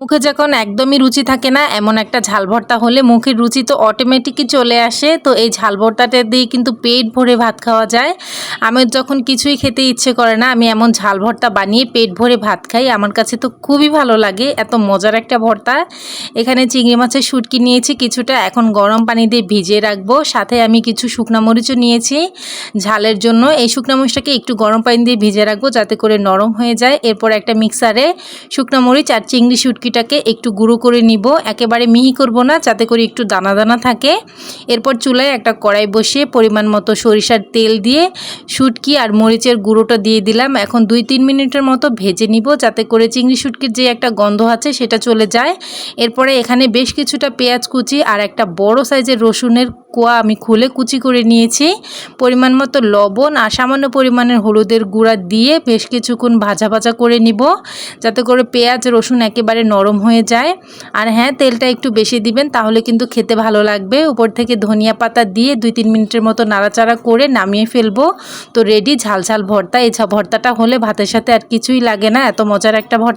মুখে যখন একদমই রুচি থাকে না, এমন একটা ঝাল ভর্তা হলে মুখের রুচি তো অটোমেটিকই চলে আসে। তো এই ঝাল ভর্তাটা দিয়ে কিন্তু পেট ভরে ভাত খাওয়া যায়। আমার যখন কিছুই খেতে ইচ্ছে করে না, আমি এমন ঝাল ভর্তা বানিয়ে পেট ভরে ভাত খাই। আমার কাছে তো খুবই ভালো লাগে, এত মজার একটা ভর্তা। এখানে চিংড়ি মাছের শুটকি নিয়েছি কিছুটা, এখন গরম পানি দিয়ে ভিজিয়ে রাখবো। সাথে আমি কিছু শুকনা মরিচও নিয়েছি ঝালের জন্য। এই শুকনা মরিচটাকে একটু গরম পানি দিয়ে ভিজিয়ে রাখবো যাতে করে নরম হয়ে যায়। এরপর একটা মিক্সারে শুকনা মরিচ আর চিংড়ি শুটকিটাকে একটু গুঁড়ো করে নিব, একেবারে মিহি করব না, যাতে করে একটু দানা দানা থাকে। এরপর চুলায় একটা কড়াই বসিয়ে পরিমাণ মতো সরিষার তেল দিয়ে শুটকি আর মরিচের গুঁড়োটা দিয়ে দিলাম। এখন 2-3 মিনিটের মতো ভেজে নিব, যাতে করে চিংড়ি শুটকির যে একটা গন্ধ আছে সেটা চলে যায়। এরপরে এখানে বেশ কিছুটা পেঁয়াজ কুচি আর একটা বড় সাইজের রসুনের কোয়া আমি খুলে কুচি করে নিয়েছি। পরিমাণ মতো লবণ আর সামান্য পরিমাণের হলুদের গুঁড়া দিয়ে বেশ কিছুক্ষণ ভাজা ভাজা করে নিব, যাতে করে পেঁয়াজ রসুন একেবারে নরম হয়ে যায়। আর হ্যাঁ, তেলটা একটু বেশি দিবেন, তাহলে কিন্তু খেতে ভালো লাগবে। উপর থেকে ধনিয়া পাতা দিয়ে 2-3 মিনিটের মতো নাড়াচাড়া করে নামিয়ে ফেলবো। তো রেডি ঝাল ঝাল ভর্তা। এই ভর্তাটা হলে ভাতের সাথে আর কিছুই লাগে না, এত মজার একটা ভর্তা।